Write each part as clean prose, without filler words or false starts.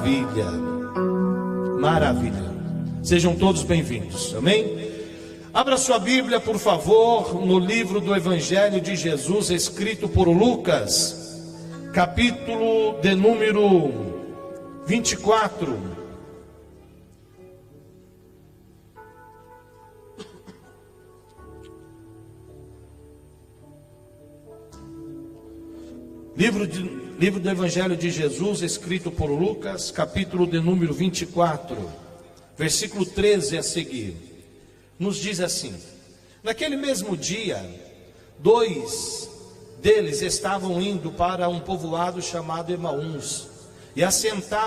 Maravilha, maravilha. Sejam todos bem-vindos, amém? Abra sua Bíblia, por favor, no livro do Evangelho de Jesus, escrito por Lucas, capítulo de número 24. Livro do Evangelho de Jesus, escrito por Lucas, capítulo de número 24, versículo 13 a seguir, nos diz assim: naquele mesmo dia, dois deles estavam indo para um povoado chamado Emaús, e assenta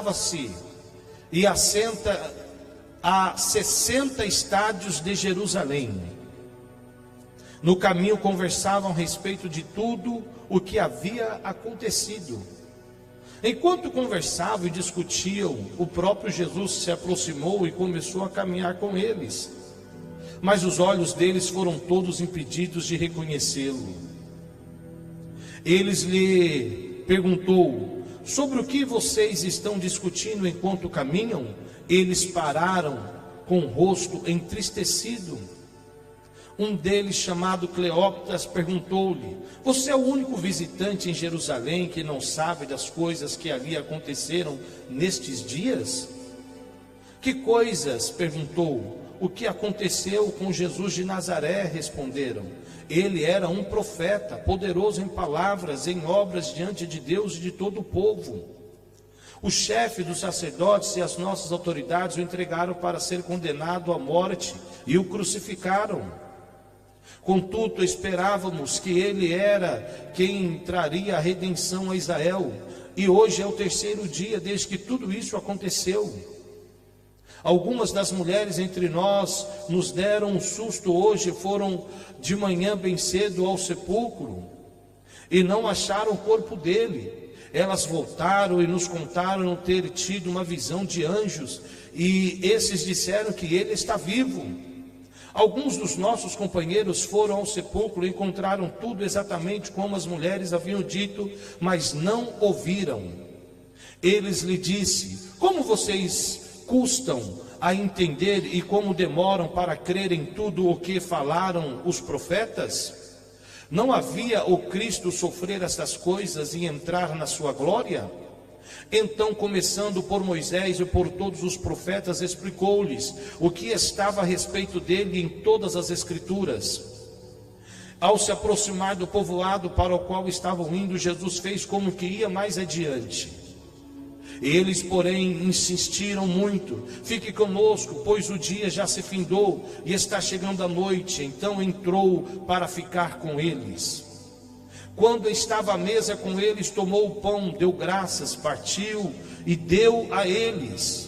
a 60 estádios de Jerusalém. No caminho conversavam a respeito de tudo o que havia acontecido. Enquanto conversavam e discutiam, o próprio Jesus se aproximou e começou a caminhar com eles. Mas os olhos deles foram todos impedidos de reconhecê-lo. Eles lhe perguntou: sobre o que vocês estão discutindo enquanto caminham? Eles pararam com o rosto entristecido. Um deles, chamado Cleópatra, perguntou-lhe: você é o único visitante em Jerusalém que não sabe das coisas que ali aconteceram nestes dias? Que coisas? Perguntou. O que aconteceu com Jesus de Nazaré? Responderam. Ele era um profeta, poderoso em palavras, em obras diante de Deus e de todo o povo. O chefe dos sacerdotes e as nossas autoridades o entregaram para ser condenado à morte e o crucificaram. Contudo, esperávamos que ele era quem traria a redenção a Israel, e hoje é o terceiro dia desde que tudo isso aconteceu. Algumas das mulheres entre nós nos deram um susto hoje, foram de manhã bem cedo ao sepulcro e não acharam o corpo dele. Elas voltaram e nos contaram ter tido uma visão de anjos, e esses disseram que ele está vivo. Alguns dos nossos companheiros foram ao sepulcro e encontraram tudo exatamente como as mulheres haviam dito, mas não ouviram. Eles lhe disse: como vocês custam a entender e como demoram para crer em tudo o que falaram os profetas? Não havia o Cristo sofrer estas coisas e entrar na sua glória? Então, começando por Moisés e por todos os profetas, explicou-lhes o que estava a respeito dele em todas as Escrituras. Ao se aproximar do povoado para o qual estavam indo, Jesus fez como que ia mais adiante. Eles, porém, insistiram muito: fique conosco, pois o dia já se findou e está chegando a noite. Então entrou para ficar com eles. Quando estava à mesa com eles, tomou o pão, deu graças, partiu e deu a eles.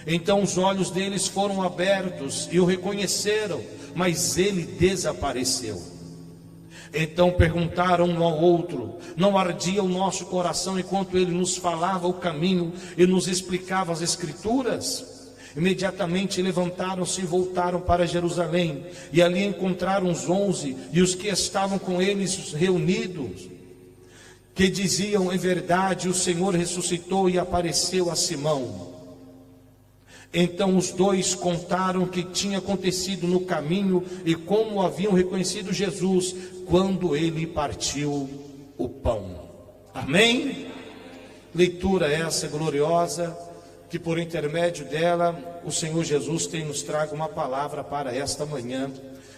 Então os olhos deles foram abertos e o reconheceram, mas ele desapareceu. Então perguntaram um ao outro: não ardia o nosso coração enquanto ele nos falava o caminho e nos explicava as Escrituras? Imediatamente levantaram-se e voltaram para Jerusalém, e ali encontraram os 11 e os que estavam com eles reunidos, que diziam: em verdade, o Senhor ressuscitou e apareceu a Simão. Então os dois contaram o que tinha acontecido no caminho e como haviam reconhecido Jesus quando ele partiu o pão. Amém? Leitura essa gloriosa, que por intermédio dela o Senhor Jesus tem nos trago uma palavra para esta manhã,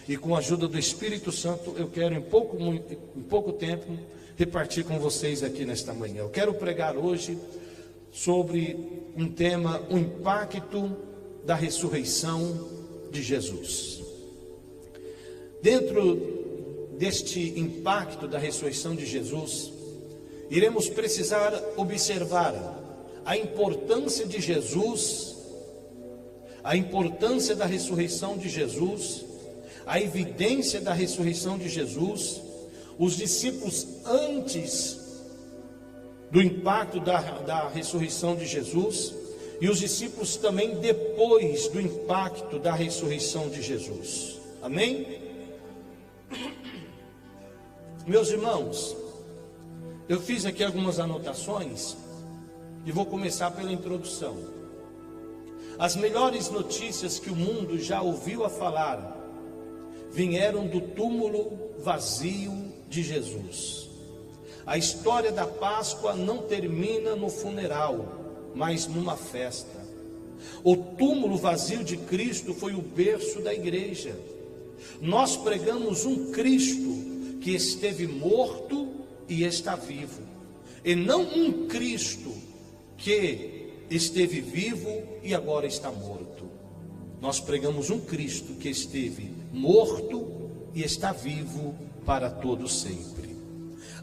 e com a ajuda do Espírito Santo eu quero em pouco tempo repartir com vocês aqui nesta manhã. Eu quero pregar hoje sobre um tema: o impacto da ressurreição de Jesus. Dentro deste impacto da ressurreição de Jesus, iremos precisar observar a importância de Jesus, a importância da ressurreição de Jesus, a evidência da ressurreição de Jesus, os discípulos antes do impacto da ressurreição de Jesus, e os discípulos também depois do impacto da ressurreição de Jesus. Amém? Meus irmãos, eu fiz aqui algumas anotações E vou começar pela introdução. As melhores notícias que o mundo já ouviu a falar vieram do túmulo vazio de Jesus. A história da Páscoa não termina no funeral, mas numa festa. O túmulo vazio de Cristo foi o berço da igreja. Nós pregamos um Cristo que esteve morto e está vivo, e não um Cristo que esteve vivo e agora está morto. Nós pregamos um Cristo que esteve morto e está vivo para todo sempre.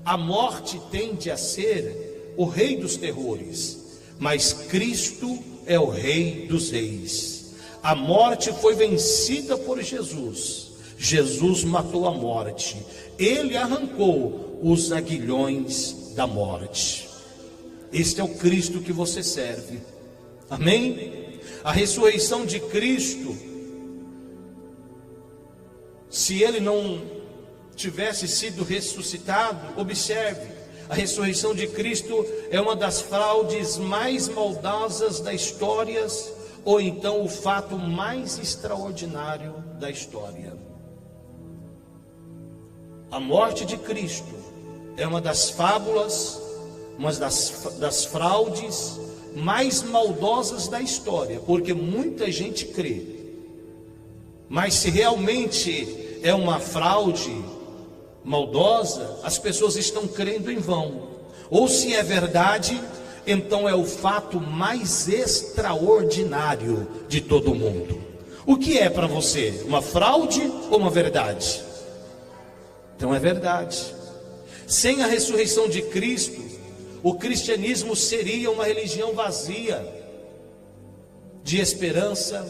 A morte tende a ser o rei dos terrores, mas Cristo é o rei dos reis. A morte foi vencida por Jesus. Jesus matou a morte. Ele arrancou os aguilhões da morte. Este é o Cristo que você serve. Amém? A ressurreição de Cristo, se ele não tivesse sido ressuscitado, observe, a ressurreição de Cristo é uma das fraudes mais maldosas da história, ou então o fato mais extraordinário da história. A morte de Cristo é uma das fábulas, uma das fraudes mais maldosas da história, porque muita gente crê. Mas se realmente é uma fraude maldosa, as pessoas estão crendo em vão. Ou se é verdade, então é o fato mais extraordinário de todo mundo. O que é para você? Uma fraude ou uma verdade? Então é verdade. Sem a ressurreição de Cristo, o cristianismo seria uma religião vazia de esperança,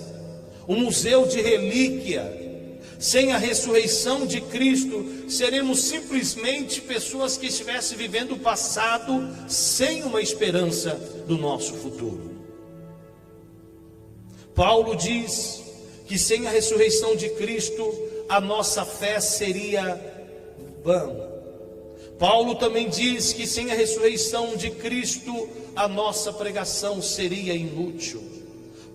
um museu de relíquia. Sem a ressurreição de Cristo, seremos simplesmente pessoas que estivessem vivendo o passado sem uma esperança do nosso futuro. Paulo diz que sem a ressurreição de Cristo, a nossa fé seria vã. Paulo também diz que sem a ressurreição de Cristo, a nossa pregação seria inútil.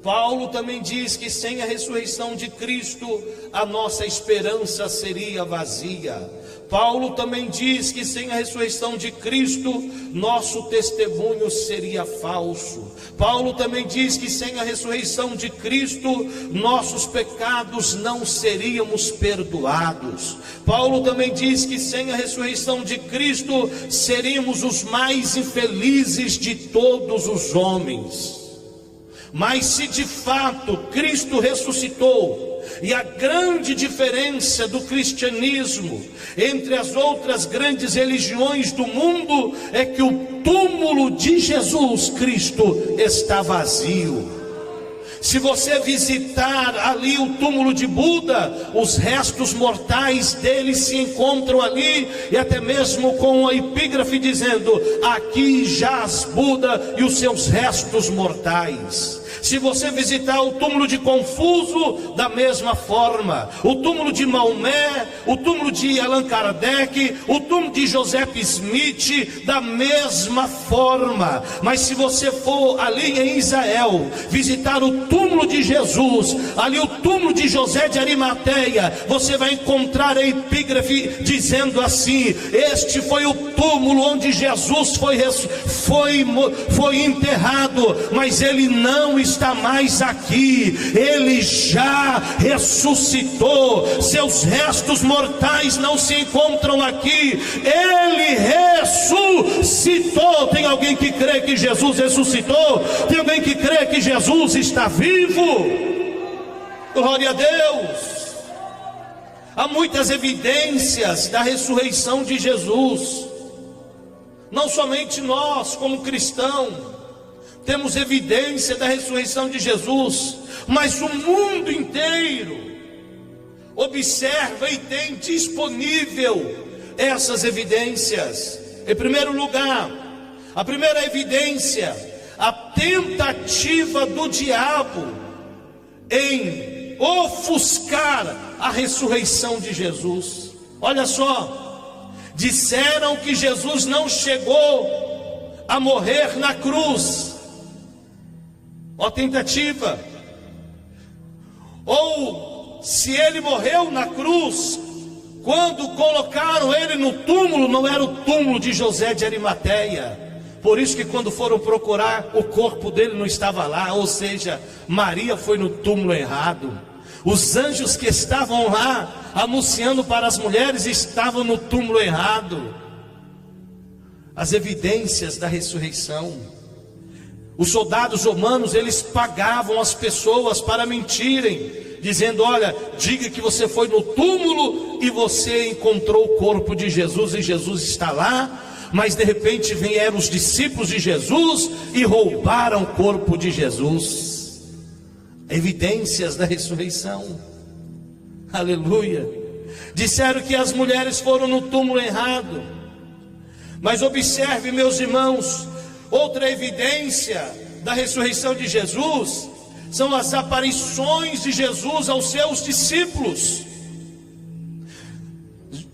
Paulo também diz que sem a ressurreição de Cristo, a nossa esperança seria vazia. Paulo também diz que sem a ressurreição de Cristo, nosso testemunho seria falso. Paulo também diz que sem a ressurreição de Cristo, nossos pecados não seríamos perdoados. Paulo também diz que sem a ressurreição de Cristo, seríamos os mais infelizes de todos os homens. Mas se de fato Cristo ressuscitou, e a grande diferença do cristianismo entre as outras grandes religiões do mundo é que o túmulo de Jesus Cristo está vazio. Se você visitar ali o túmulo de Buda, os restos mortais dele se encontram ali, e até mesmo com a epígrafe dizendo: aqui jaz Buda e os seus restos mortais. Se você visitar o túmulo de Confuso, da mesma forma, o túmulo de Maomé, o túmulo de Allan Kardec, o túmulo de Joseph Smith, da mesma forma. Mas se você for ali em Israel, visitar o túmulo de Jesus, ali o túmulo de José de Arimateia, você vai encontrar a epígrafe dizendo assim: este foi o túmulo onde Jesus foi enterrado, mas ele não está mais aqui, ele já ressuscitou, seus restos mortais não se encontram aqui, ele ressuscitou. Tem alguém que crê que Jesus ressuscitou? Tem alguém que crê que Jesus está vivo? Glória a Deus. Há muitas evidências da ressurreição de Jesus. Não somente nós como cristãos temos evidência da ressurreição de Jesus, mas o mundo inteiro observa e tem disponível essas evidências. Em primeiro lugar, a primeira evidência, a tentativa do diabo em ofuscar a ressurreição de Jesus. Olha só, disseram que Jesus não chegou a morrer na cruz, Ó tentativa. Ou se ele morreu na cruz, quando colocaram ele no túmulo, não era o túmulo de José de Arimateia. Por isso que quando foram procurar, o corpo dele não estava lá. Ou seja, Maria foi no túmulo errado. Os anjos que estavam lá anunciando para as mulheres estavam no túmulo errado. As evidências da ressurreição. Os soldados romanos, eles pagavam as pessoas para mentirem, dizendo: olha, diga que você foi no túmulo e você encontrou o corpo de Jesus e Jesus está lá. Mas de repente vieram os discípulos de Jesus e roubaram o corpo de Jesus. Evidências da ressurreição. Aleluia. Disseram que as mulheres foram no túmulo errado. Mas observe, meus irmãos, outra evidência da ressurreição de Jesus são as aparições de Jesus aos seus discípulos.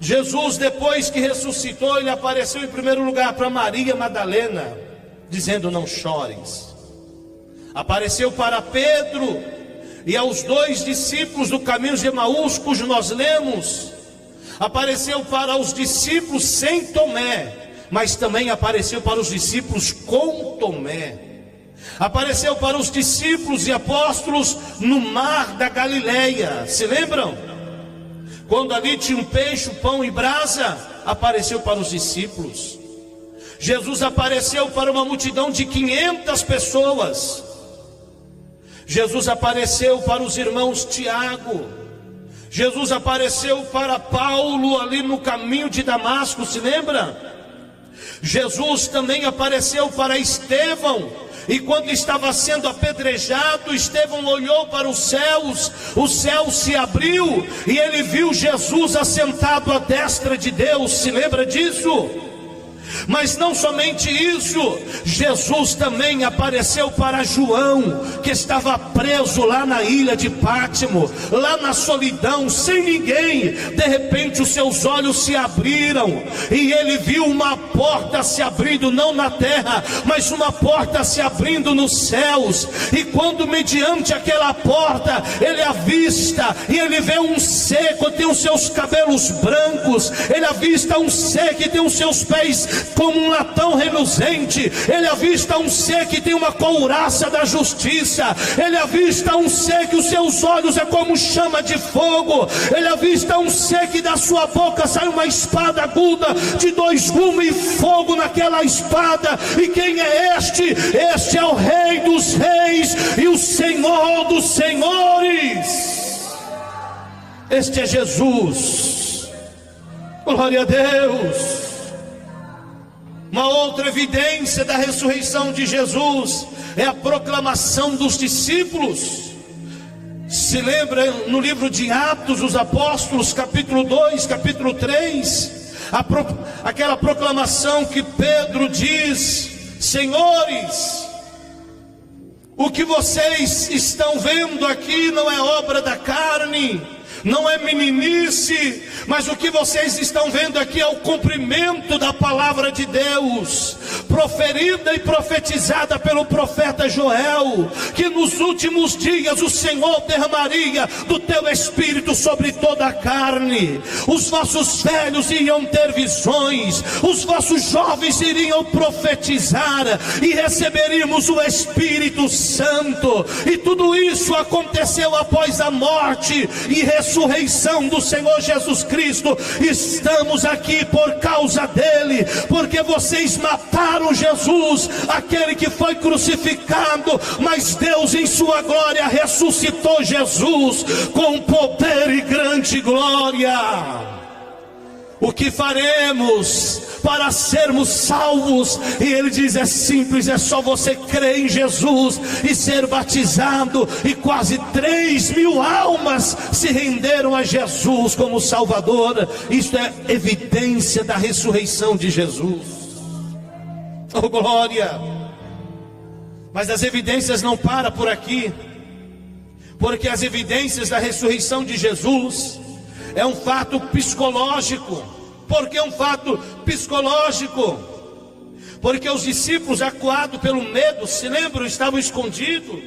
Jesus, depois que ressuscitou, ele apareceu em primeiro lugar para Maria Madalena, dizendo: não chores. Apareceu para Pedro e aos 2 discípulos do caminho de Emaús, cujo nós lemos. Apareceu para os discípulos sem Tomé, mas também apareceu para os discípulos com Tomé. Apareceu para os discípulos e apóstolos no mar da Galileia, se lembram? Quando ali tinha um peixe, pão e brasa, apareceu para os discípulos. Jesus apareceu para uma multidão de 500 pessoas. Jesus apareceu para os irmãos Tiago. Jesus apareceu para Paulo ali no caminho de Damasco, se lembra? Jesus também apareceu para Estevão. E quando estava sendo apedrejado, Estevão olhou para os céus, o céu se abriu e ele viu Jesus assentado à destra de Deus, se lembra disso? Mas não somente isso, Jesus também apareceu para João, que estava preso lá na ilha de Pátimo, lá na solidão, sem ninguém. De repente os seus olhos se abriram e ele viu uma porta se abrindo, não na terra, mas uma porta se abrindo nos céus. E quando mediante aquela porta ele avista, e ele vê um ser que tem os seus cabelos brancos, ele avista um ser que tem os seus pés como um latão reluzente, ele avista um ser que tem uma couraça da justiça, ele avista um ser que os seus olhos é como chama de fogo, ele avista um ser que da sua boca sai uma espada aguda de 2 gumes e fogo naquela espada. E quem é este? Este é o Rei dos Reis e o Senhor dos Senhores. Este é Jesus. Glória a Deus. Uma outra evidência da ressurreição de Jesus é a proclamação dos discípulos. Se lembra no livro de Atos dos Apóstolos, capítulo 2, capítulo 3, aquela proclamação que Pedro diz: senhores, o que vocês estão vendo aqui não é obra da carne, não é meninice, mas o que vocês estão vendo aqui é o cumprimento da palavra de Deus, proferida e profetizada pelo profeta Joel, que nos últimos dias o Senhor derramaria do teu espírito sobre toda a carne. Os vossos velhos iriam ter visões, os vossos jovens iriam profetizar, e receberíamos o Espírito Santo. E tudo isso aconteceu após a morte e ressurreição do Senhor Jesus Cristo. Estamos aqui por causa dele, porque vocês mataram Jesus, aquele que foi crucificado, mas Deus em sua glória ressuscitou Jesus com poder e grande glória. O que faremos para sermos salvos? E ele diz: é simples, é só você crer em Jesus e ser batizado. E quase 3.000 almas se renderam a Jesus como Salvador. Isto é evidência da ressurreição de Jesus. Oh glória! Mas as evidências não param por aqui, porque as evidências da ressurreição de Jesus é um fato psicológico. Por que um fato psicológico? Porque os discípulos, acuados pelo medo, se lembram, estavam escondidos.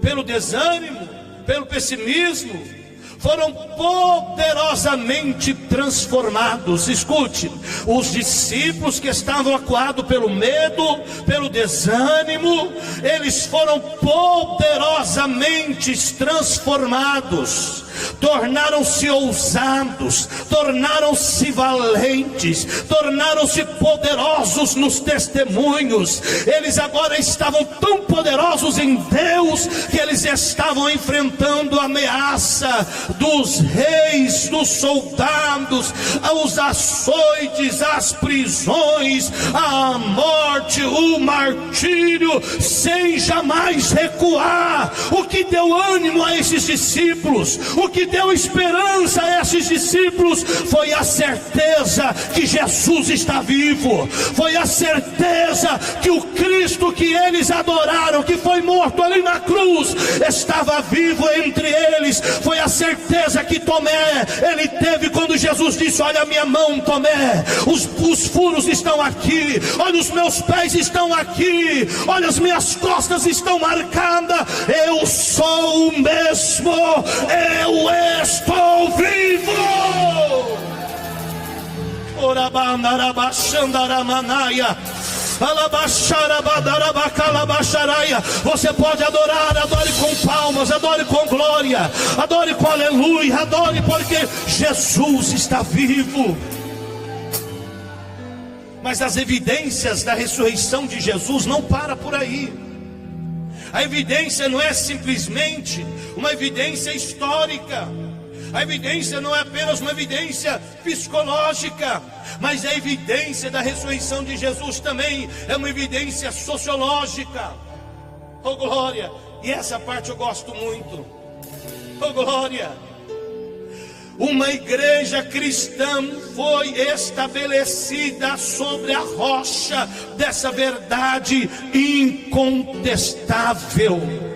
pelo desânimo, pelo pessimismo, foram poderosamente transformados. Escute, os discípulos que estavam acuados pelo medo, pelo desânimo, eles foram poderosamente transformados. Tornaram-se ousados, tornaram-se valentes, tornaram-se poderosos nos testemunhos. Eles agora estavam tão poderosos em Deus que eles estavam enfrentando a ameaça dos reis, dos soldados, os açoites, as prisões, a morte, o martírio, sem jamais recuar. O que deu ânimo a esses discípulos, o que deu esperança a esses discípulos, foi a certeza que Jesus está vivo, foi a certeza que o Cristo que eles adoraram, que foi morto ali na cruz, estava vivo entre eles. Foi a certeza que Tomé, ele teve quando Jesus disse: olha a minha mão, Tomé, os furos estão aqui, olha os meus pés estão aqui, olha as minhas costas estão marcadas, eu sou o mesmo, eu estou vivo. Você pode adorar, adore com palmas, adore com glória, adore com aleluia, adore porque Jesus está vivo. Mas as evidências da ressurreição de Jesus não param por aí. A evidência não é simplesmente uma evidência histórica. A evidência não é apenas uma evidência psicológica, mas a evidência da ressurreição de Jesus também é uma evidência sociológica. Oh glória! E essa parte eu gosto muito. Oh glória! Uma igreja cristã foi estabelecida sobre a rocha dessa verdade incontestável.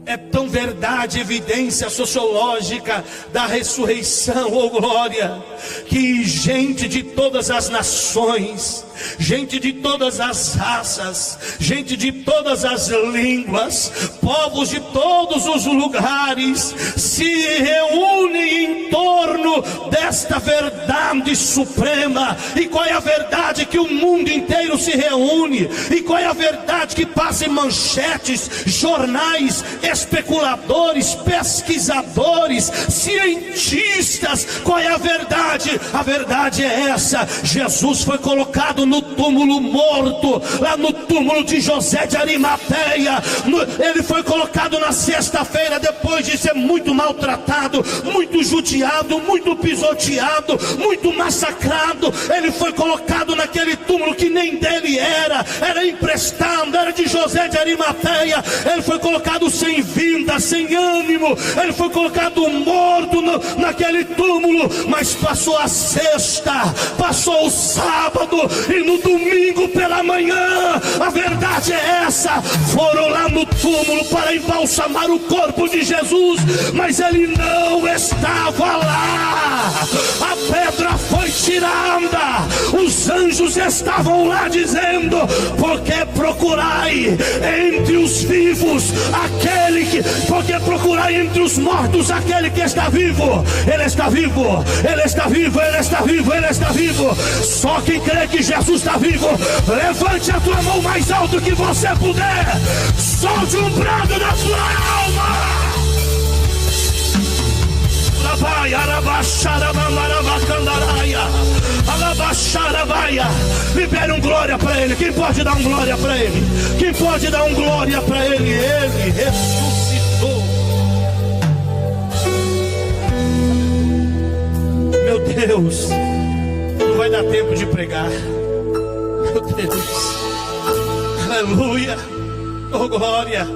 É tão verdade, evidência sociológica da ressurreição, oh glória, que gente de todas as nações, gente de todas as raças, gente de todas as línguas, povos de todos os lugares, se reúnem em torno desta verdade suprema. E qual é a verdade que o mundo inteiro se reúne? E qual é a verdade que passa em manchetes, jornais, especuladores, pesquisadores, cientistas? Qual é a verdade? A verdade é essa: Jesus foi colocado no túmulo morto, lá no túmulo de José de Arimateia. Ele foi colocado na sexta-feira, depois de ser muito maltratado, muito judiado, muito pisoteado, muito massacrado. Ele foi colocado naquele túmulo que nem dele era emprestado, era de José de Arimateia. Ele foi colocado sem vida, sem ânimo, ele foi colocado morto naquele túmulo. Mas passou a sexta, passou o sábado, e no domingo pela manhã, a verdade é essa: foram lá no túmulo para embalsamar o corpo de Jesus, mas ele não estava lá. A pedra foi tirada, os anjos estavam lá dizendo: porque procurai entre os vivos aquele que, porque procurai entre os mortos aquele que está vivo. Ele está vivo, ele está vivo, ele está vivo, ele está vivo. Só quem crê que Jesus está vivo, levante a tua mão mais alto que você puder, solte um brado da tua alma. Libere um glória para ele. Quem pode dar um glória para ele? Quem pode dar um glória para ele? Ele ressuscitou. Meu Deus, não vai dar tempo de pregar. Meu Deus, aleluia, oh glória.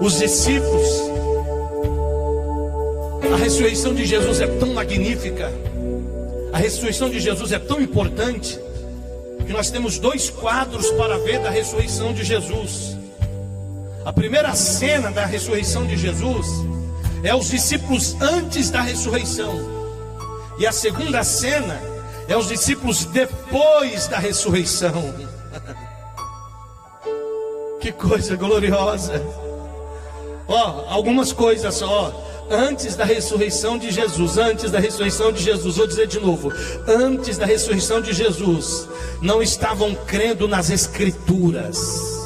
Os discípulos, a ressurreição de Jesus é tão magnífica, a ressurreição de Jesus é tão importante, que nós temos dois quadros para ver da ressurreição de Jesus. A primeira cena da ressurreição de Jesus é os discípulos antes da ressurreição, e a segunda cena É os discípulos depois da ressurreição. Que coisa gloriosa. Algumas coisas só. Antes da ressurreição de Jesus, vou dizer de novo, antes da ressurreição de Jesus, não estavam crendo nas Escrituras.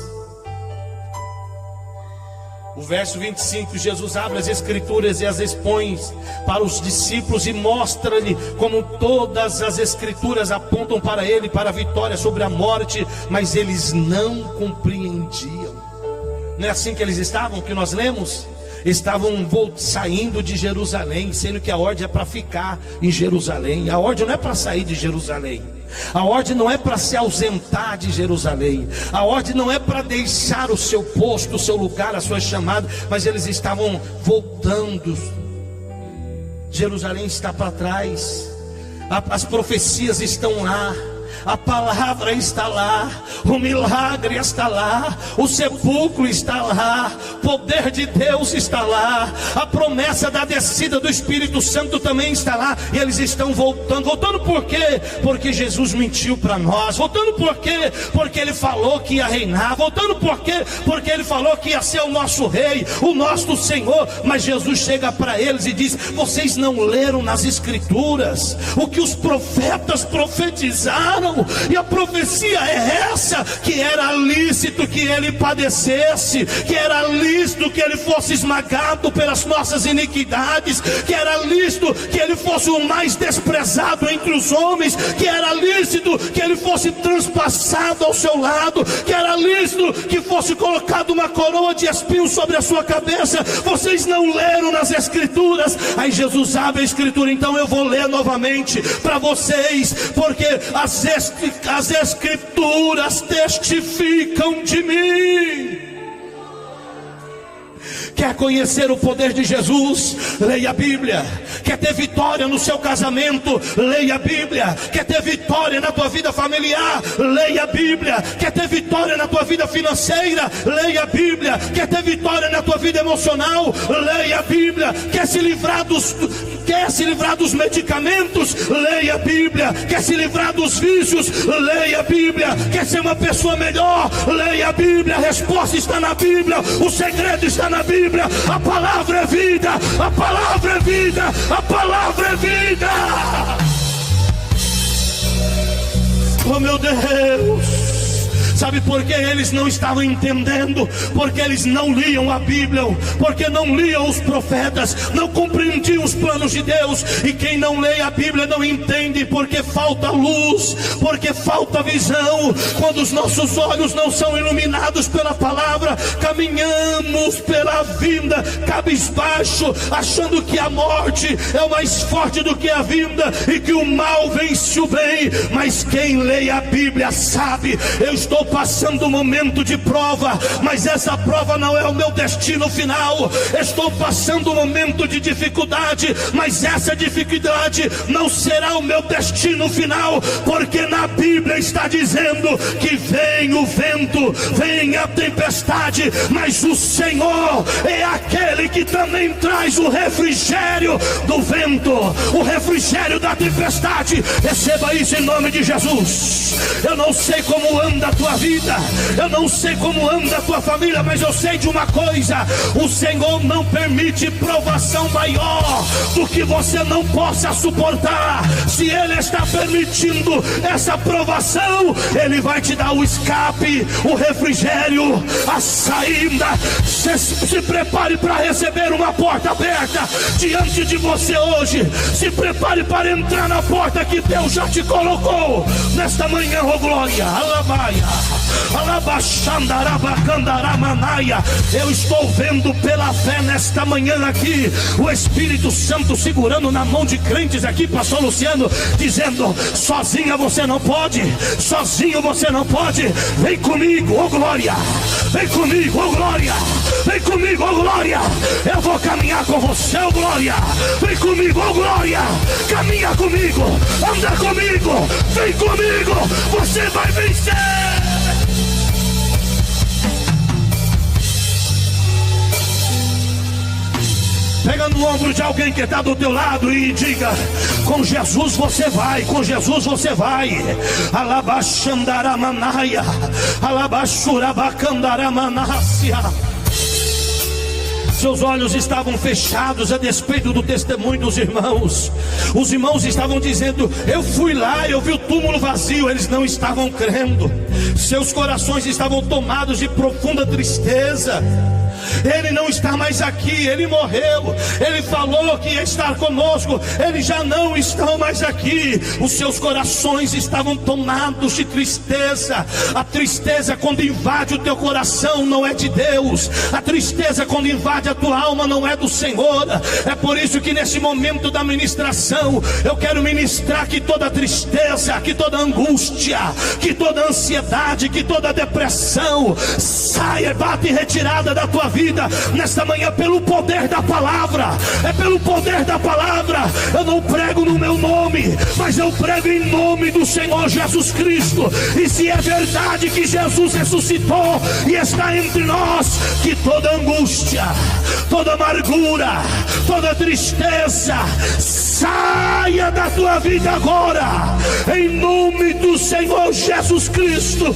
O verso 25, Jesus abre as Escrituras e as expõe para os discípulos e mostra-lhe como todas as Escrituras apontam para ele, para a vitória sobre a morte, mas eles não compreendiam. Não é assim que eles estavam, que nós lemos? Estavam saindo de Jerusalém, sendo que a ordem é para ficar em Jerusalém. A ordem não é para sair de Jerusalém. A ordem não é para se ausentar de Jerusalém. A ordem não é para deixar o seu posto, o seu lugar, a sua chamada. Mas eles estavam voltando. Jerusalém está para trás. As profecias estão lá. A palavra está lá, o milagre está lá, o sepulcro está lá, o poder de Deus está lá, a promessa da descida do Espírito Santo também está lá. E eles estão voltando. Voltando por quê? Porque Jesus mentiu para nós. Voltando por quê? Porque Ele falou que ia reinar. Voltando por quê? Porque Ele falou que ia ser o nosso rei, o nosso Senhor. Mas Jesus chega para eles e diz: vocês não leram nas Escrituras o que os profetas profetizaram? E a profecia é essa: que era lícito que ele padecesse, que era lícito que ele fosse esmagado pelas nossas iniquidades, que era lícito que ele fosse o mais desprezado entre os homens, que era lícito que ele fosse transpassado ao seu lado, que era lícito que fosse colocado uma coroa de espinhos sobre a sua cabeça. Vocês não leram nas Escrituras? Aí Jesus abre a Escritura. Então eu vou ler novamente para vocês, porque as Escrituras testificam de mim. Quer conhecer o poder de Jesus? Leia a Bíblia. Quer ter vitória no seu casamento? Leia a Bíblia. Quer ter vitória na tua vida familiar? Leia a Bíblia. Quer ter vitória na tua vida financeira? Leia a Bíblia. Quer ter vitória na tua vida emocional? Leia a Bíblia. Quer se livrar dos medicamentos? Leia a Bíblia. Quer se livrar dos vícios? Leia a Bíblia. Quer ser uma pessoa melhor? Leia a Bíblia. A resposta está na Bíblia. O segredo está na Bíblia. A palavra é vida. A palavra é vida. A palavra é vida. Oh meu Deus. Sabe por que eles não estavam entendendo? Porque eles não liam a Bíblia, porque não liam os profetas, não compreendiam os planos de Deus. E quem não lê a Bíblia não entende, porque falta luz, porque falta visão. Quando os nossos olhos não são iluminados pela palavra, caminhamos pela vida cabisbaixo, achando que a morte é mais forte do que a vida e que o mal vence o bem. Mas quem lê a Bíblia sabe: eu estou passando um momento de prova, mas essa prova não é o meu destino final. Estou passando um momento de dificuldade, mas essa dificuldade não será o meu destino final, porque na Bíblia está dizendo que vem o vento, vem a tempestade, mas o Senhor é aquele que também traz o refrigério do vento, o refrigério da tempestade. Receba isso em nome de Jesus. Eu não sei como anda a tua vida, eu não sei como anda a tua família, mas eu sei de uma coisa: o Senhor não permite provação maior do que você não possa suportar. Se Ele está permitindo essa provação, Ele vai te dar o escape, o refrigério, a saída. Se prepare para receber uma porta aberta diante de você hoje. Se prepare para entrar na porta que Deus já te colocou nesta manhã. Oh glória, alabaia, alabaxandarabacandaramanaia. Eu estou vendo pela fé nesta manhã aqui o Espírito Santo segurando na mão de crentes aqui, pastor Luciano, dizendo: sozinha você não pode, sozinho você não pode. Vem comigo, oh glória, vem comigo, oh glória, vem comigo, oh glória. Eu vou caminhar com você, oh glória. Vem comigo, oh glória, caminha comigo, anda comigo, vem comigo, você vai vencer. Pega no ombro de alguém que está do teu lado e diga: com Jesus você vai, com Jesus você vai. Alabaxandaramanaya, alabaxurabacandaramanassia. Seus olhos estavam fechados a despeito do testemunho dos irmãos. Os irmãos estavam dizendo: eu fui lá, eu vi o túmulo vazio. Eles não estavam crendo. Seus corações estavam tomados de profunda tristeza. Ele não está mais aqui, ele morreu. Ele falou que ia estar conosco, eles já não estão mais aqui. Os seus corações estavam tomados de tristeza. A tristeza, quando invade o teu coração, não é de Deus. A tristeza, quando invade a tua alma, não é do Senhor. É por isso que nesse momento da ministração, eu quero ministrar que toda tristeza, que toda angústia, que toda ansiedade, que toda depressão saia, bate retirada da tua vida nesta manhã, pelo poder da palavra. É pelo poder da palavra. Eu não prego no meu nome, mas eu prego em nome do Senhor Jesus Cristo. E se é verdade que Jesus ressuscitou e está entre nós, que toda angústia, toda amargura, toda tristeza saia da tua vida agora, em nome do Senhor Jesus Cristo.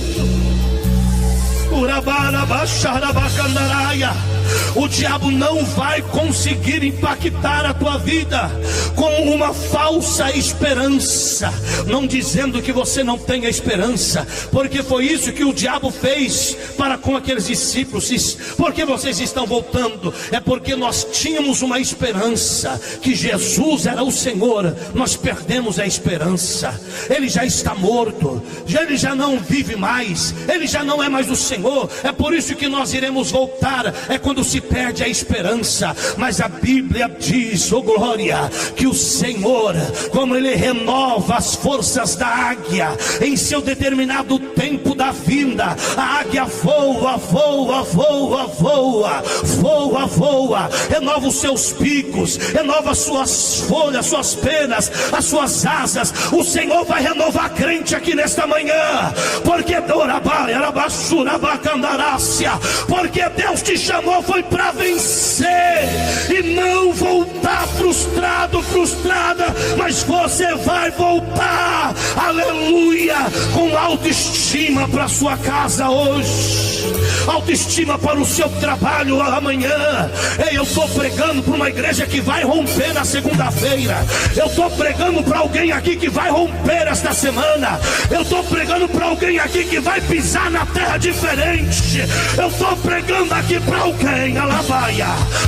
O diabo não vai conseguir impactar a tua vida com uma falsa esperança, não dizendo que você não tenha esperança, porque foi isso que o diabo fez para com aqueles discípulos. Porque vocês estão voltando? É porque nós tínhamos uma esperança, que Jesus era o Senhor. Nós perdemos a esperança. Ele já está morto, ele já não vive mais, ele já não é mais o Senhor. É por isso que nós iremos voltar. É quando se perde a esperança. Mas a Bíblia diz, oh glória, que o Senhor, como Ele renova as forças da águia em seu determinado tempo da vinda, a águia voa, voa, voa, voa, voa, voa, renova os seus picos, renova as suas folhas, suas penas, as suas asas. O Senhor vai renovar a crente aqui nesta manhã, porque porque Deus te chamou foi para vencer e não voltar frustrado, frustrada, mas você vai voltar, aleluia, com autoestima para sua casa hoje, autoestima para o seu trabalho amanhã. Ei, eu estou pregando para uma igreja que vai romper na segunda-feira. Eu estou pregando para alguém aqui que vai romper esta semana. Eu estou pregando para alguém aqui que vai pisar na terra diferente. Eu estou pregando aqui para alguém, alabaia,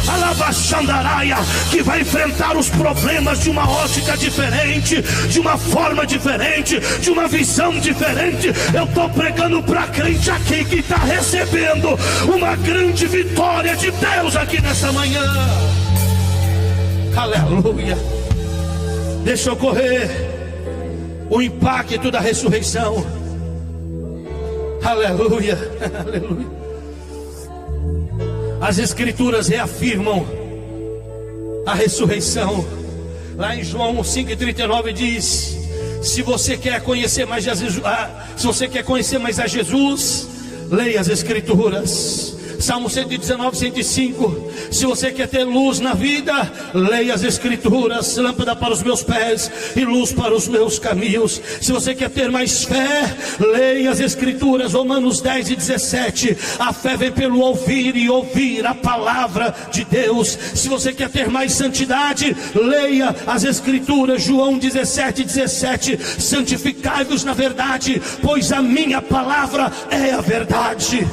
alabaxandaraia, que vai enfrentar os problemas de uma ótica diferente, de uma forma diferente, de uma visão diferente. Eu estou pregando para crente aqui que está recebendo uma grande vitória de Deus aqui nessa manhã. Aleluia. Deixa ocorrer o impacto da ressurreição. Aleluia, aleluia. As Escrituras reafirmam a ressurreição. Lá em João 5,39 diz: se você quer conhecer mais a Jesus, leia as Escrituras. Salmo 119, 105. Se você quer ter luz na vida, leia as Escrituras. Lâmpada para os meus pés e luz para os meus caminhos. Se você quer ter mais fé, leia as Escrituras. Romanos 10 e 17. A fé vem pelo ouvir e ouvir a palavra de Deus. Se você quer ter mais santidade, leia as Escrituras. João 17, 17. Santificai-vos na verdade, pois a minha palavra é a verdade.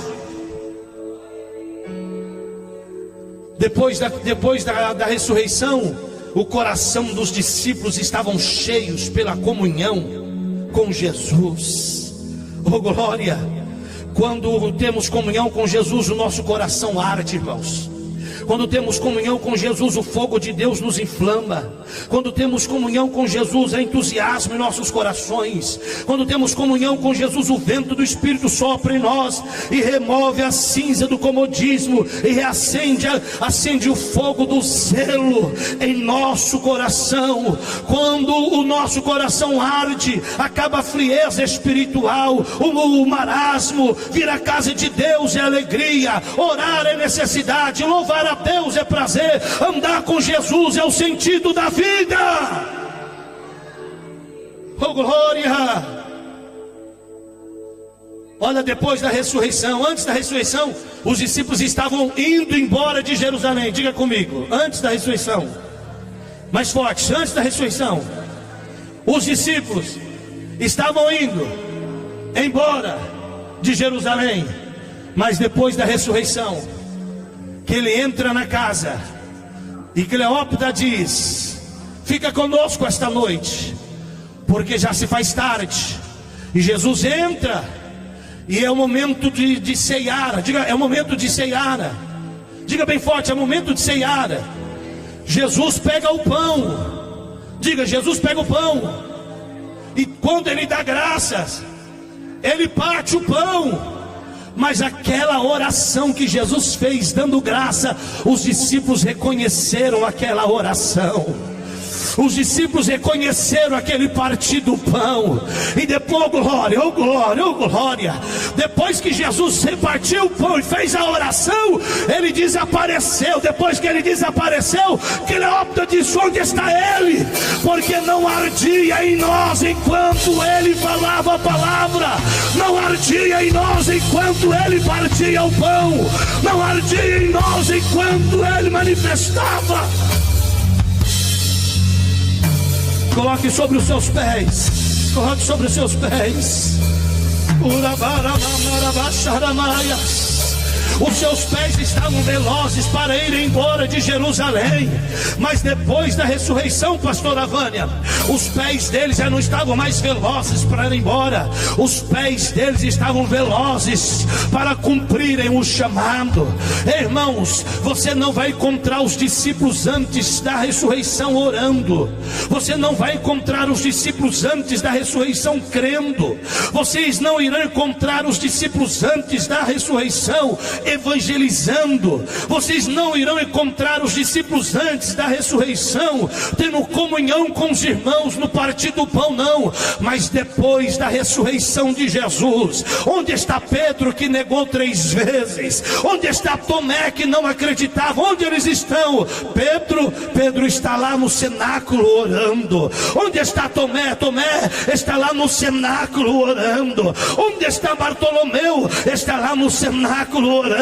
Depois da ressurreição, o coração dos discípulos estavam cheios pela comunhão com Jesus. Oh glória! Quando temos comunhão com Jesus, o nosso coração arde, irmãos. Quando temos comunhão com Jesus, o fogo de Deus nos inflama. Quando temos comunhão com Jesus, há entusiasmo em nossos corações. Quando temos comunhão com Jesus, o vento do Espírito sopra em nós e remove a cinza do comodismo e acende o fogo do zelo em nosso coração. Quando o nosso coração arde, acaba a frieza espiritual, o marasmo, vir à casa de Deus é alegria, orar é necessidade, louvar a Deus é prazer, andar com Jesus é o sentido da vida. Oh glória! Olha, depois da ressurreição, antes da ressurreição, os discípulos estavam indo embora de Jerusalém. Diga comigo, antes da ressurreição. Mais forte, antes da ressurreição, os discípulos estavam indo embora de Jerusalém. Mas depois da ressurreição, que ele entra na casa e Cleópatra diz: fica conosco esta noite, porque já se faz tarde. E Jesus entra, e é o momento de ceiar. Diga, é o momento de ceiar. Diga bem forte, é o momento de ceiar. Jesus pega o pão. Diga, Jesus pega o pão. E quando ele dá graças, ele parte o pão. Mas aquela oração que Jesus fez dando graça, os discípulos reconheceram aquela oração. Os discípulos reconheceram aquele partir do pão. E depois, oh glória, oh glória, oh glória. Depois que Jesus repartiu o pão e fez a oração, ele desapareceu. Depois que ele desapareceu, Cleópatra disse: onde está ele? Porque não ardia em nós enquanto ele falava a palavra. Não ardia em nós enquanto ele partia o pão. Não ardia em nós enquanto ele manifestava. Coloque sobre os seus pés. Coloque sobre os seus pés. Os seus pés estavam velozes para ir embora de Jerusalém. Mas depois da ressurreição, pastora Vânia, os pés deles já não estavam mais velozes para ir embora. Os pés deles estavam velozes para cumprirem o chamado. Irmãos, você não vai encontrar os discípulos antes da ressurreição orando. Você não vai encontrar os discípulos antes da ressurreição crendo. Vocês não irão encontrar os discípulos antes da ressurreição evangelizando. Vocês não irão encontrar os discípulos antes da ressurreição tendo comunhão com os irmãos no partir do pão, não. Mas depois da ressurreição de Jesus, onde está Pedro que negou 3 vezes? Onde está Tomé que não acreditava? Onde eles estão? Pedro está lá no cenáculo orando. Onde está Tomé? Tomé está lá no cenáculo orando. Onde está Bartolomeu? Está lá no cenáculo orando.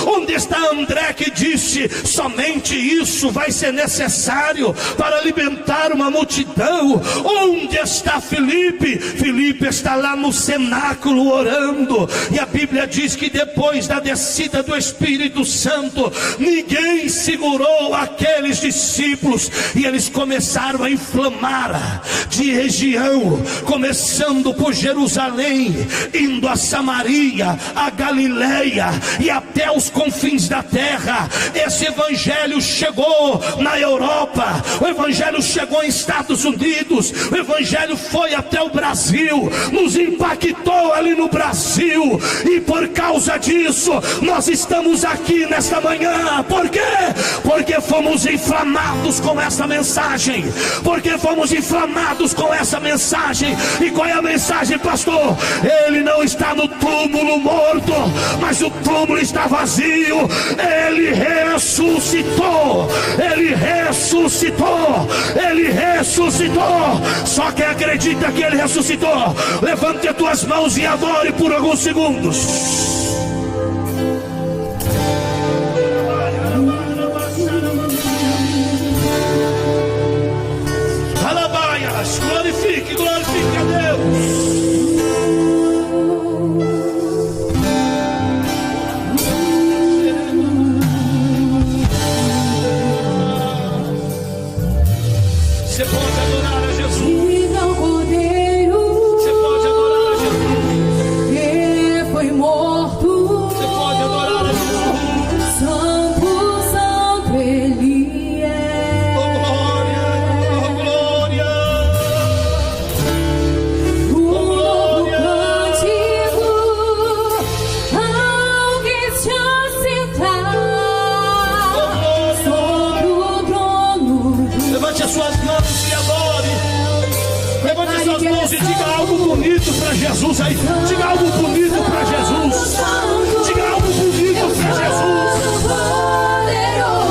Onde está André que disse: somente isso vai ser necessário para alimentar uma multidão? Onde está Filipe? Filipe está lá no cenáculo orando. E a Bíblia diz que depois da descida do Espírito Santo, ninguém segurou aqueles discípulos, e eles começaram a inflamar de região, começando por Jerusalém, indo a Samaria, a Galileia e até os confins da terra. Esse evangelho chegou na Europa, o evangelho chegou em Estados Unidos, o evangelho foi até o Brasil, nos impactou ali no Brasil, e por causa disso nós estamos aqui nesta manhã. Por quê? Porque fomos inflamados com essa mensagem. Porque fomos inflamados com essa mensagem. E qual é a mensagem, pastor? Ele não está no túmulo morto, mas o túmulo está vazio. Ele ressuscitou. Ele ressuscitou. Ele ressuscitou. Só quem acredita que ele ressuscitou, levante as tuas mãos e adore por alguns segundos. Alabaias, glorifique a Deus. Você pode adorar a Jesus. Você pode adorar a Jesus. Que foi morto. Você pode adorar a Jesus. Santo, santo Ele é. Oh glória, oh glória. Um novo cântico ao que se assentar sobre o trono. Levante as suas mãos e adore. Levante as suas mãos e diga algo bonito para Jesus aí. Diga algo bonito para Jesus. Diga algo bonito para Jesus. Poderoso.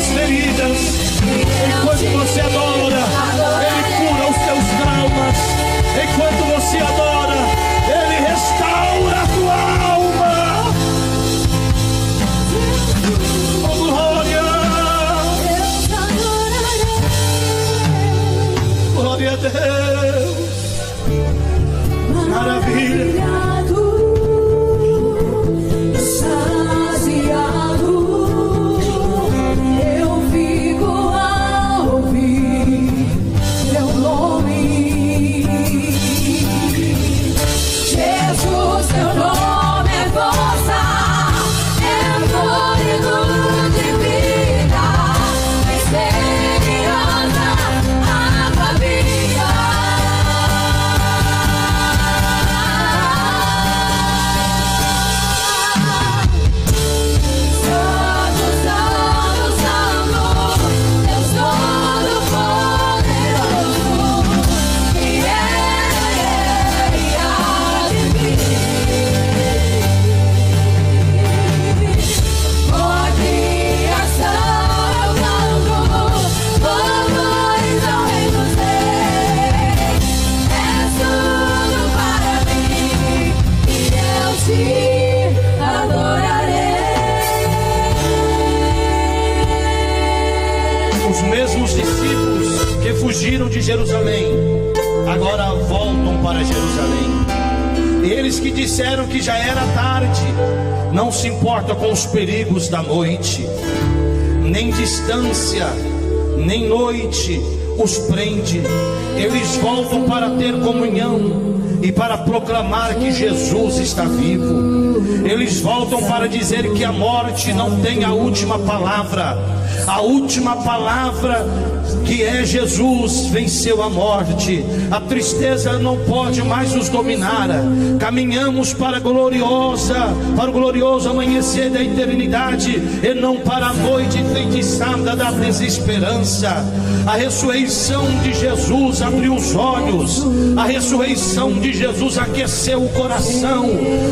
suas feridas. Enquanto você adora, Ele cura os teus traumas. Enquanto você adora, Ele restaura a tua alma. Oh, glória! Glória a Deus! Maravilha! Fugiram de Jerusalém, agora voltam para Jerusalém. Eles que disseram que já era tarde, não se importa com os perigos da noite, nem distância, nem noite os prende. Eles voltam para ter comunhão e para proclamar que Jesus está vivo. Eles voltam para dizer que a morte não tem a última palavra. A última palavra, que é Jesus, venceu a morte. A tristeza não pode mais nos dominar. Caminhamos para o glorioso amanhecer da eternidade, e não para a noite enfeitiçada da desesperança. A ressurreição de Jesus abriu os olhos. A ressurreição de Jesus aqueceu o coração.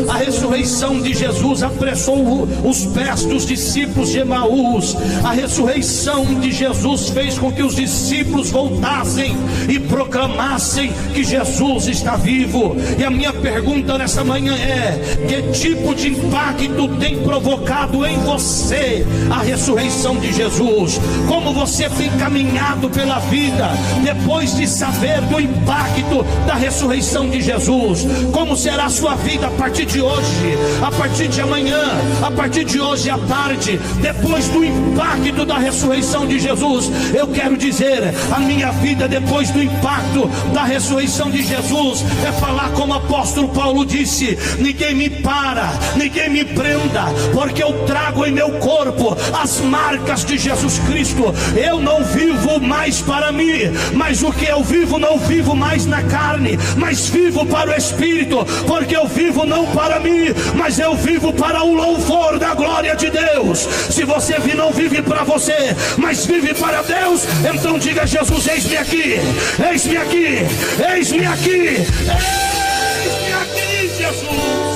A ressurreição de Jesus apressou os pés dos discípulos de Emaús. A ressurreição de Jesus fez com que os discípulos voltassem e proclamassem que Jesus está vivo. E a minha pergunta nessa manhã é: que tipo de impacto tem provocado em você a ressurreição de Jesus? Como você tem caminhado pela vida depois de saber do impacto da ressurreição de Jesus? Como será a sua vida a partir de hoje, a partir de amanhã, a partir de hoje à tarde, depois do impacto da ressurreição de Jesus? Eu quero dizer, a minha vida depois do impacto da ressurreição de Jesus é falar como o apóstolo Paulo disse: ninguém me para, ninguém me prenda, porque eu trago em meu corpo as marcas de Jesus Cristo. Eu não vivo mais para mim, mas o que eu vivo, não vivo mais na carne, mas vivo para o Espírito. Porque eu vivo não para mim, mas eu vivo para o louvor da glória de Deus. Se você não vive para você, mas vive para Deus, então diga: Jesus, eis-me aqui, eis-me aqui, eis-me aqui, eis-me aqui, Jesus.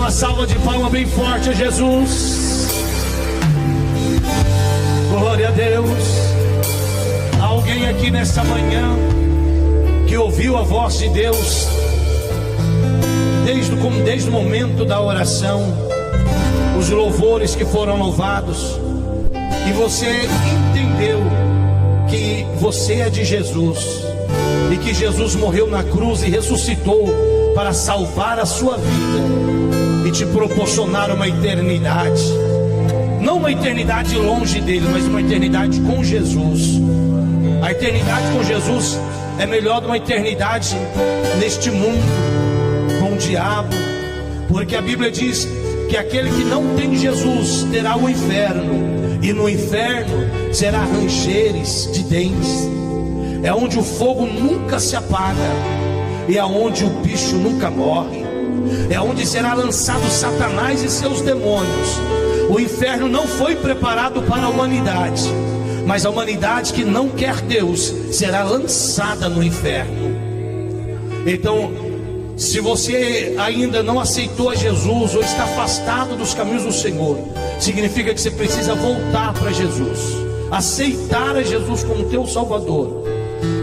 Salva de palma bem forte a Jesus. Glória a Deus. Há alguém aqui nesta manhã que ouviu a voz de Deus desde o momento da oração, os louvores que foram louvados, e você entendeu que você é de Jesus, e que Jesus morreu na cruz e ressuscitou para salvar a sua vida e te proporcionar uma eternidade, não uma eternidade longe dele, mas uma eternidade com Jesus. A eternidade com Jesus é melhor do que uma eternidade neste mundo com o diabo, porque a Bíblia diz que aquele que não tem Jesus terá o inferno, e no inferno será rangeres de dentes. É onde o fogo nunca se apaga, e é onde o bicho nunca morre, é onde será lançado Satanás e seus demônios. O inferno não foi preparado para a humanidade, mas a humanidade que não quer Deus será lançada no inferno. Então, se você ainda não aceitou a Jesus, ou está afastado dos caminhos do Senhor, significa que você precisa voltar para Jesus, aceitar a Jesus como teu Salvador,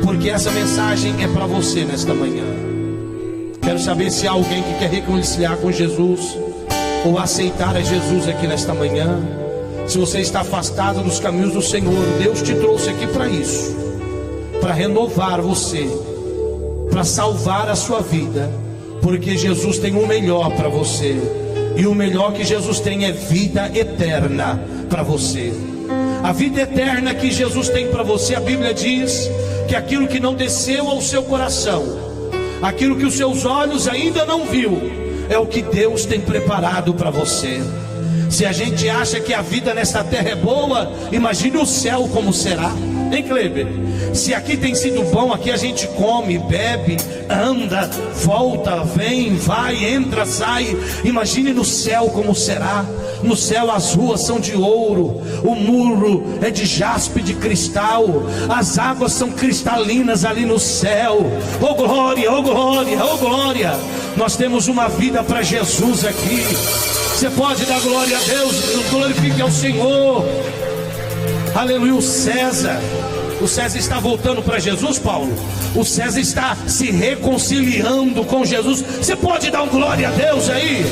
porque essa mensagem é para você nesta manhã. Quero saber se há alguém que quer reconciliar com Jesus, ou aceitar a Jesus aqui nesta manhã. Se você está afastado dos caminhos do Senhor, Deus te trouxe aqui para isso, para renovar você, para salvar a sua vida, porque Jesus tem o melhor para você, e o melhor que Jesus tem é vida eterna para você. A vida eterna que Jesus tem para você, a Bíblia diz que aquilo que não desceu ao seu coração, aquilo que os seus olhos ainda não viu, é o que Deus tem preparado para você. Se a gente acha que a vida nesta terra é boa, imagine o céu como será, hein, Kleber? Se aqui tem sido bom, aqui a gente come, bebe, anda, volta, vem, vai, entra, sai. Imagine no céu como será. No céu as ruas são de ouro, o muro é de jaspe, de cristal, as águas são cristalinas ali no céu. Oh glória, oh glória, oh glória. Nós temos uma vida para Jesus aqui. Você pode dar glória a Deus, glorifique ao Senhor. Aleluia. O César está voltando para Jesus, Paulo. O César está se reconciliando com Jesus. Você pode dar um glória a Deus aí?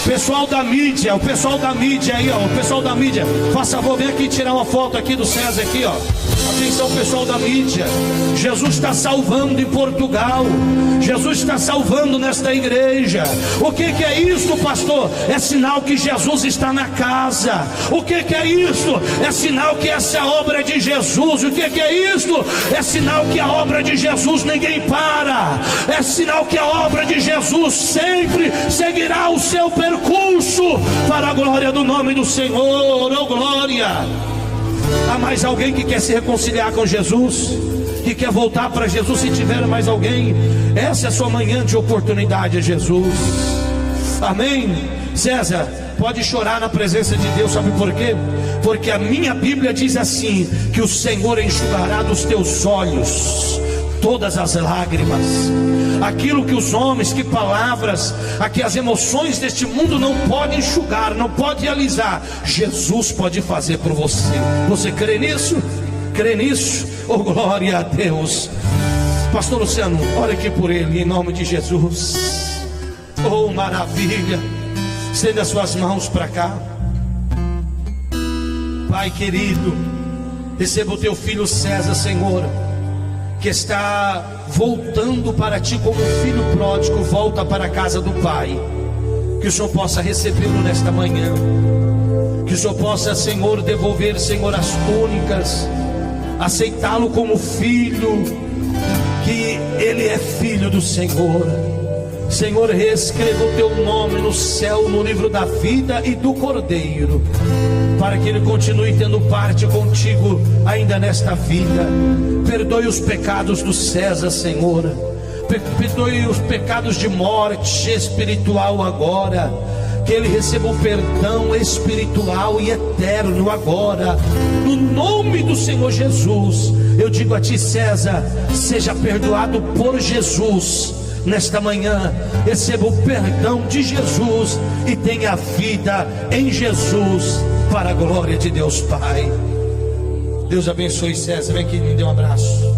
Pessoal da mídia, o pessoal da mídia aí, ó, o pessoal da mídia, faça favor, vem aqui tirar uma foto aqui do César aqui, ó. Atenção, pessoal da mídia. Jesus está salvando em Portugal. Jesus está salvando nesta igreja. O que é isso, pastor? É sinal que Jesus está na casa. O que é isso? É sinal que essa obra é de Jesus. O que é isso? É sinal que a obra de Jesus ninguém para. É sinal que a obra de Jesus sempre seguirá o seu percurso para a glória do nome do Senhor. Oh glória. Há mais alguém que quer se reconciliar com Jesus, que quer voltar para Jesus? Se tiver mais alguém, essa é a sua manhã de oportunidade, é Jesus. Amém. César, pode chorar na presença de Deus, sabe por quê? Porque a minha Bíblia diz assim, que o Senhor enxugará dos teus olhos todas as lágrimas. Aquilo que os homens, que palavras, aqui as emoções deste mundo não podem enxugar, não pode alisar, Jesus pode fazer por você. Você crê nisso? Crê nisso? Oh glória a Deus. Pastor Luciano, ore aqui por ele, em nome de Jesus. Oh maravilha. Estenda as suas mãos para cá. Pai querido, receba o teu filho César, Senhor, que está voltando para ti como filho pródigo, volta para a casa do Pai. Que o Senhor possa recebê-lo nesta manhã. Que o Senhor possa, Senhor, devolver, Senhor, as túnicas, aceitá-lo como filho, que ele é filho do Senhor. Senhor, reescreva o teu nome no céu, no livro da vida e do Cordeiro, para que ele continue tendo parte contigo ainda nesta vida. Perdoe os pecados do César, Senhor. Perdoe os pecados de morte espiritual agora. Que ele receba o perdão espiritual e eterno agora, no nome do Senhor Jesus. Eu digo a ti, César, seja perdoado por Jesus nesta manhã. Receba o perdão de Jesus e tenha vida em Jesus para a glória de Deus Pai. Deus abençoe César, vem aqui, me dê um abraço.